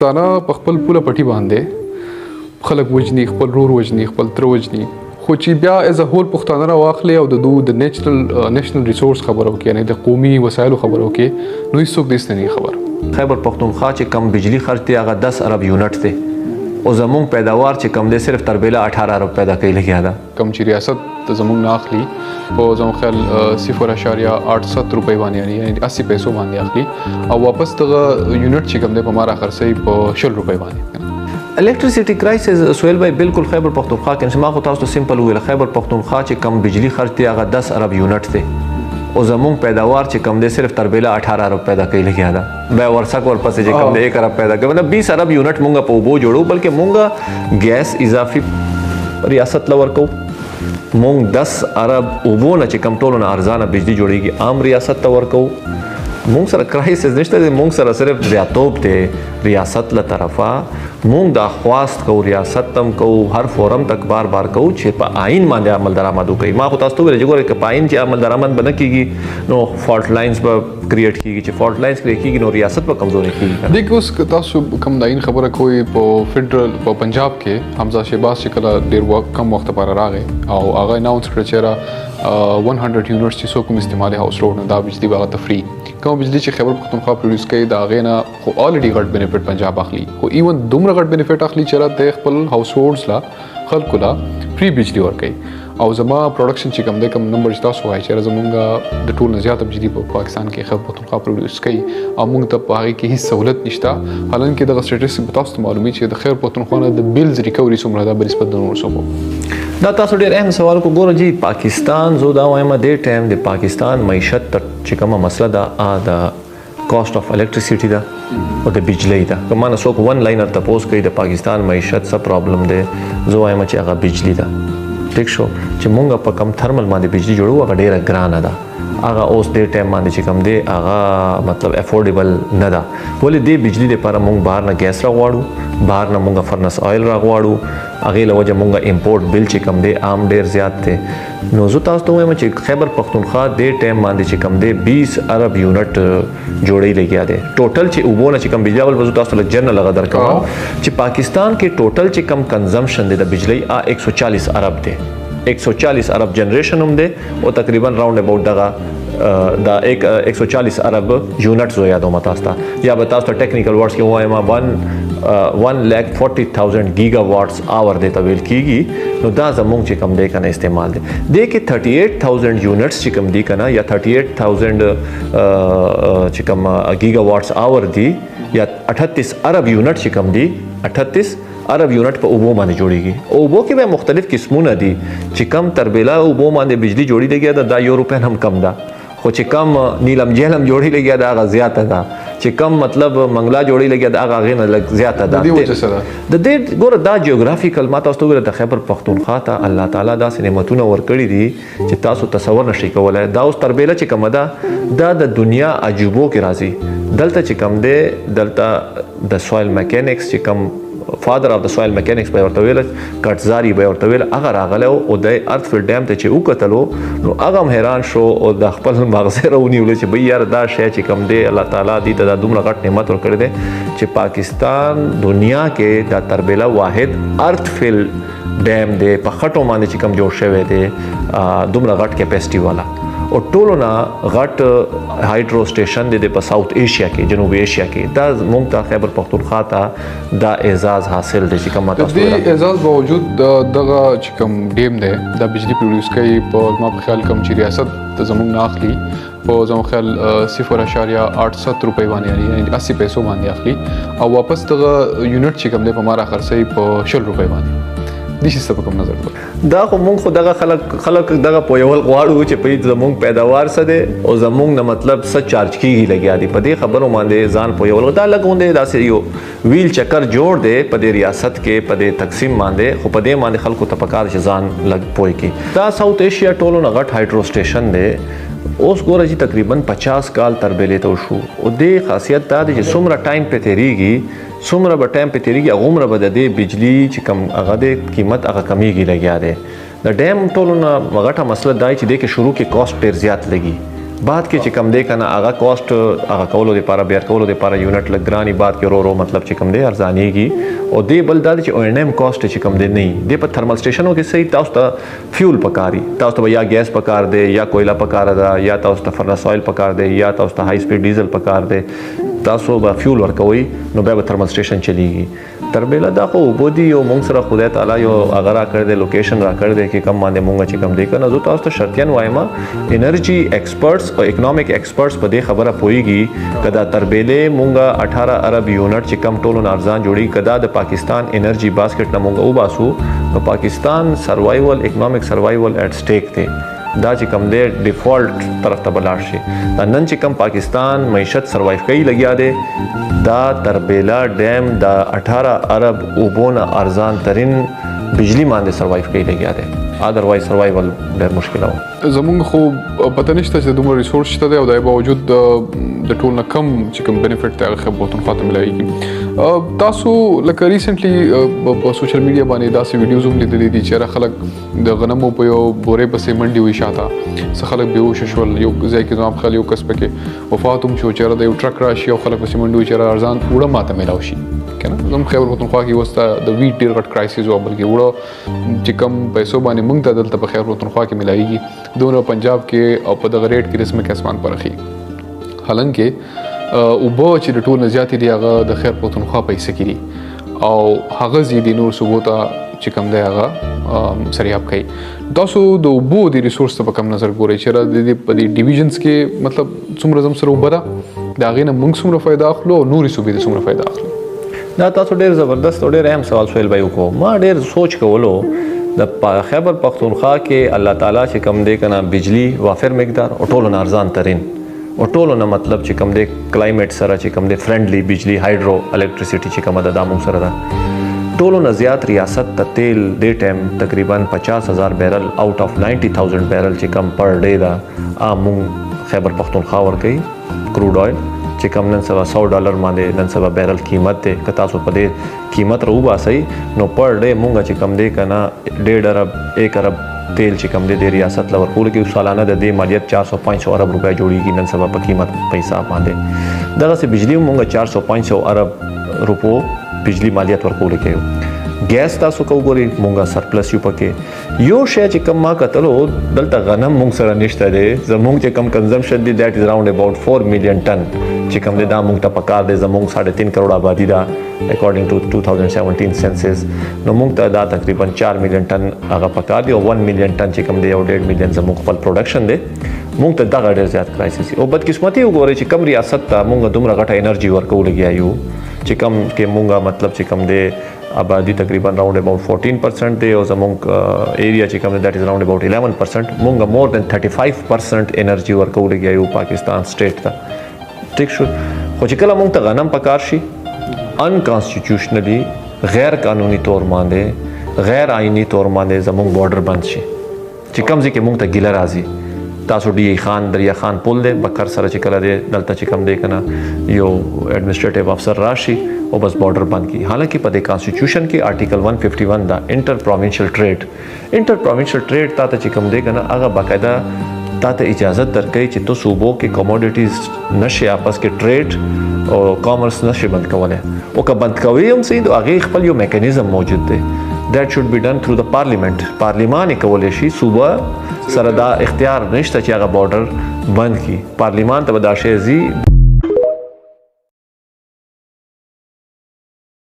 پښتانه په خپل پوله پټي باندې خلک وجني، خپل رور وجني، خپل تر وجني، خو چې بیا ایز ا هول پښتانه راواخلي او د دوی د نېشنل ریسورس خبرو کې، یعنی د قومي وسایلو خبرو کې، نو هیڅوک دې نه خبر. خیبر پختونخوا چې کم بجلی خرج دی هغه 10 ارب یونټ دی او زمونږ پیداوار چې کم دی صرف تربیله 18 ارب پیدا کوي لګیا ده. کم چې ریاست ته زمونږ نه اخلي په زموږ خیال 0.8 روپۍ باندې، یعنی 80 پیسو باندې اخلي، او واپس دغه یونټ چې کم دی په ما راخرڅوي په 20 روپۍ باندې. الیکټریسيټي کرایسس سویل بھائی بالکل خیبر پختونخوا کې ما خو تاسو ته سمپل ویل، خیبر پختونخوا چې کم بجلی خرج دی هغه 10 ارب یونټ دی او زمونږ پیداوار چې کم دی صرف تربیله 18 ارب پیدا کوي لګیا ده. بیا ورڅک ورپسې چې کم دی 1 ارب پیدا کوي، مطلب 20 ارب یونټ مونږه په اوبو جوړو، بلکې مونږه ګیس اضافي ریاست لور کو، مونږ 10 ارب اوبو نه چې کم ټولو نه ارزانه بجلی جوړیږي عام ریاست ته ورکو. مونږ سره کرایسس نشته دی، مونږ سره صرف زیاتوب دی ریاست له طرفه. مونږ دا خواست کو ریاست تم کو هر فورم تک بار بار کو چې په آئین باندې عمل درآمد وکړي. ما خو تاسو ته ویل چې ګوره که په آئین چې عمل درآمد بنه کیږي نو فالټ لاینز به کریټ کیږي، چې فالټ لاینز کریټ کیږي نو ریاست به کمزوري کیږي. دیکھ اوس تاسو کم د آئین خبره کوي په فدرل په پنجاب کې حمزه شهباز چې کله ډیر کم وخت لپاره راغی او هغه اناونس کړ چې را 100 یونټس چې څوک استعمالي هاوس روډ نه دا بجلی به هغه فری کوم بجلی چې خیبر پختونخوا پروډوس کوي دا غینا خو الریډي غټ بینیفټ پنجاب اخلي، خو ایون دومره غټ بینیفټ اخلي چې را د خپل هاوس هولډز لا خلکو لا فری بجلی ورکوي. او زما پروډکشن چې کم دی کم نمبر چې تاسو وایي چې زمونږ د ټول نه زیاته بجلی په پاکستان کې خیبر پختونخوا پروډوس کوي او موږ ته په هغې کې هیڅ سهولت نشته. حالانکه دغه سټیټسټیک به تاسو ته معلومي چې د خیبر پختونخوا نه د بیلز ریکوري څومره ده بنسبت د نورو صوبو. دا تاسو ډیر اهم سوال کو. ګوره جی پاکستان زه دا وایم د ټایم د پاکستان معیشت چې کومه مسله ده د کاسټ اف الیکټریسيټي ده او د بجلی ده. که ما نه څوک ون لاینر تپوس کوي د پاکستان معیشت څه پرابلم دی، زه وایم چې هغه بجلی ده. ټیک شو چې مونږ په کم تھرمل باندې بجلی جوړو هغه ډیره ګرانه ده، هغه اوس د ټایم باندې چې کم دی هغه مطلب افورډیبل نه ده. ولې د بجلی لپاره مونږ بهر نه ګیس راغواړو، بهر نه مونږ فرنس آیل راغواړو، هغې له وجه مونږ امپورټ بل چې کم دی عام ډیر زیات دی. نو زه تاسو ته وایم چې خیبر پختونخوا د ټایم باندې چې کم دی 20 ارب یونټ جوړی لګیا دی. ټوټل چې اوبو نه چې کم بجلی ول زه تاسو له جنرال هغه درکوم چې پاکستان کې ټوټل چې کم کنزمپشن دی د بجلی 140 ارب دی. 140 ارب جنریشن هم دی او تقریبا راوند اباوت دغه دا 140 ارب یونټ زو یادوم تاسو ته، یا به تاسو ته ټیکنیکل ورډز کې وایم 1,40,000 گیگا واټس اور دی ته ویل کیږي. نو دا زمونږ چې کم دی کنه استعمال دی د کې 38,000 یونټس چې کم دی کنه یا 38,000 چې کم گیگا واټس اور دی یا 38 ارب یونټ چې کم دی 38 ارب یونټ په اوبو باندې جوړیږي. اوبو کې به مختلف قسمونه دي چې کم تربیلا اوبو باندې بجلی جوړی دیږي دا 1 روپیا هم کم ده، خو چې کم نیلم جهلم جوړی لګیا دا هغه زیاته ده، چې کم مطلب منګلا جوړی لګیا دا هغه غینه لګ زیاته ده. د دې ګوره دا جیوګرافیکل ما تاسو ته ویل د خیبر پختونخوا ته الله تعالی دا نعمتونه ورکړي دي چې تاسو تصور نشئ کولای. دا اوس تربیله چې کومه ده دا د دنیا عجوبو کې راځي. دلته چې کم دی دلته د سوایل میکانکس چې کم فادر اف د سوایل میکانکس به ورته ویل، کټزاري به ورته ویل، هغه راغلی او د ارتفیل ډیم ته چې وکتلو نو هغه هم حیران شو او د خپل مغزه راونیول چې بھئی یار دا شی چې کم دی الله تعالی دې ته دومره غټ نعمت ورکړی دی چې پاکستان دنیا کې دا تربیله واحد ارتفیل ډیم دی په خټو باندې چې کم جوړ شوی دی دومره غټ کیپیسټي والا او ټولو نه غټ هایډرو سټیشن دی په ساوث ایشیا کې، جنوبي ایشیا کې. دا مونږ ته خیبر پختونخوا ته دا اعزاز حاصل دی چې کوم تاسو ته د اعزاز باوجود دغه چې کوم ډیم دی دا بجلی پروډوس کوي په ما په خیال کم چې ریاست ته زمونږ نه اخلي په زموږ خیال 0.8 روپۍ باندې، یعنی 80 پیسو باندې اخلي او واپس دغه یونټ چې کوم دی په ما راخرڅوي په 20 روپۍ باندې. دې شي څه په کوم نظر دا خو مونږ خو دغه خلک دغه پویول غواړو چې په زمونږ پیداوار څه دی او زمونږ نه مطلب څه چارج کیږي لګیا دی. په دې خبرو باندې ځان پویول دا لګوندې داسې یو ویل چکر جوړ دی په دې ریاست کې په دې تقسیم باندې، خو په دې باندې خلکو ته پکار چې ځان لګ پوي کی. دا ساوث ایشیا ټولو نه غټ هایډرو سټیشن دی. اوس ګوره چې تقریبا 50 کال تربیلې ته شو او دې خاصیت دا دی چې څومره ټایم په تیریږي څومره به ټایم په تیریږي هغومره به د دې بجلی چې کم هغه د قیمت هغه کمیږي لګیا دی. د ډیم ټولو نه غټه مسله دا چې دې کې شروع کې کاسټ ډېر زیات لګي بعد کې چې کم دی کنه هغه کاست هغه کولو لپاره بیا کولو لپاره یونټ لګرانی بعد کې رو مطلب چې کم دی ارزانيږي او دی بل دا چې او ان ام کاست چې کم دی نه دی په تھرمل سټیشنو کې صحیح تاسو ته فیول پکاري تاسو ته یا ګیس پکار دی یا کوئلا پکار ده یا تاسو ته فرنس اویل پکار دی یا تاسو ته های سپیډ ډیزل پکار دی تاسو به فیول ورکوي نو بیا به تھرمل سټیشن چلیږي تربیلا دا خو بودی یو مونږ سره خدای تعالی یو اگر را کړ دې لوکیشن را کړ دې کې کم باندې مونږ چې کم دی کنه زه تاسو ته شرطیان وایم انرژي ایکسپرټس او اکونومیک ایکسپرټس په دې خبره پويږي کدا تربیلې مونږه 18 ارب یونټ چې کم ټولو ارزان جوړي کدا د پاکستان انرژي باسکټ نه مونږه وباسو نو پاکستان سروایوال اکونومیک سروایوال اټ سټیک دی دا چې کم دی ډیفالت طرف ته بلاړ شي نن چې کم پاکستان معیشت سروایو کوي لګیا دی دا تربیلا ډیم دا 18 ارب اوبونه ارزان ترین بجلی باندې سروایو کوي لګیا دی اذروایز سروایوال ډېر مشکل و زمونږ خو پته نشته چې دومره ریسورس شته دی او د باوجود د ټول نه کم چې کوم بینیفټ ته هغه پښتونخوا ته ملایږي تاسو لکه ریسنټلی په سوشل میډیا باندې داسې ویډیوز هم لیدلې دي چې خلک د غنمو په یو بورې پسې منډي وي شاته څه خلک بیهوش شول یو ځای کې ځام خل یو کس پکې وفات هم شو چې د یو ټرک راشي او خلک پسې منډي وي چې ارزان وړه ماته ملاو شي کنه زم خیبر پښتونخوا کې وسته د ویټ ډیر غټ کرایسس او بلکې وړه چې کم پیسو باندې موږ ته دلته په خیبر پښتونخوا کې ملایږي دومره پنجاب کې او په دغه ریټ کې رسمي اسمان پر اخی حالانکه او به چې د ټول نه زیاتې دی هغه د خیبر پښتونخوا پیسې کړي او هغه زیدي نور صوبو ته چې کم دی هغه سریاب کوي تاسو د اوبو د ریسورس ته په کم نظر ګورئ چې را د په دې ډیویژنز کې مطلب څومره زم سره وبره دا غینه موږ څومره فائدہ اخلو او نوري صوبې د څومره فائدہ اخلو دا تاسو ډیر زبردست او ډیر اهم سوال سوال به وکړو ما ډیر سوچ کولو د خیبر پختونخوا کې الله تعالی چې کم دی کنه بجلی وافر مقدار او ټولو ارزان ترين او ټولو نه مطلب چې کم دی کلایمټ سره چې کم دی فرندلی بجلی هایډرو الکتریسيټي چې کومه د دامو سره ده ټولو نه زیات ریاست ته تیل د ټیم تقریبا 50,000 بیرل آوټ اف 90,000 بیرل چې کم پر ډے دا امون خیبر پختونخوا ور کوي کروډ اویل چې کم نن سبا $100 باندې نن سبا بیرل قیمت ته که تاسو په دې قیمت رو باسي نو پر ډے مونږه چې کم دی کنه 1.5 ارب 1 ارب تیل چې کم دی د ریاست لور کول کې سالانه د دې مالیت 400-500 ارب روپیا جوړیږي نن سبا په قیمت پیسې باندې دغه سه بجلی مونږه 400-500 ارب روپو بجلی مالیت ورکول کېو ګیس تاسو کو ګوري مونږه سرپلس یو پکې یو شی چې کم ما کتلو دلته غنم مونږ سره نشته دی زمونږ چې کم کنزمپشن دی دیٹ از اراوند اباوت 4 میلیون ټن چې کم دی دا مونږ ته پکار دی زمونږ 3.5 کروڑ آبادی دا اکارډینګ ټو 2017 سنسس نو مونږ ته دا تقریبا 4 میلیون ټن هغه پکار دی او 1 میلیون ټن چې کم دی او 1.5 میلیون زمونږ خپل پروډکشن دی مونږ ته دا ډېر زیات کرایسس او بدقسمتي وګورئ چې کم ریاست ته مونږ دومره غټه انرژي ورکول کېایو چې کم کې مونږه مطلب چې کم دی آبادی تقریبا راوند اباوت 14% دی او زمونږ ایریا چې کوم دیٹ از راوند اباوت 11% مونږ مور دین 35% انرژي ورکول کېایو پاکستان سټیټ ته ټیک شو خو چې کله مونږ ته غنم پکار شي ان کانسټیټیوشنلی غیر قانوني تور باندې غیر آئینی تور باندې زمونږ بارډر بند شي چې کوم ځکه مونږ ته ګیله راځي تاسو ډی خان دریا خان پول دی بکر سره چې کله دی دلته چې کم دی کنه یو ایڈمنسټریټیو افسر راشي او بس بارډر بند کی حالانکه په دې کانسټیټیوشن کې آرټیکل 151 دا انټر پروینشل ټریډ تا ته چې کم دی کنه هغه باقاعده تا ته اجازه درکړي چې تو صوبو کې کموډیټیز نشي آپس کې ټریډ او کامرس نشي بند کولای او که بند کوي هم سي نو هغه خپل یو میکانیزم موجود دی that should be done through the parliament پارلیمان کولای شي صوبه سره دا اختیار نشته چې هغه بارډر بند کی پارلیمان ته دا شی زی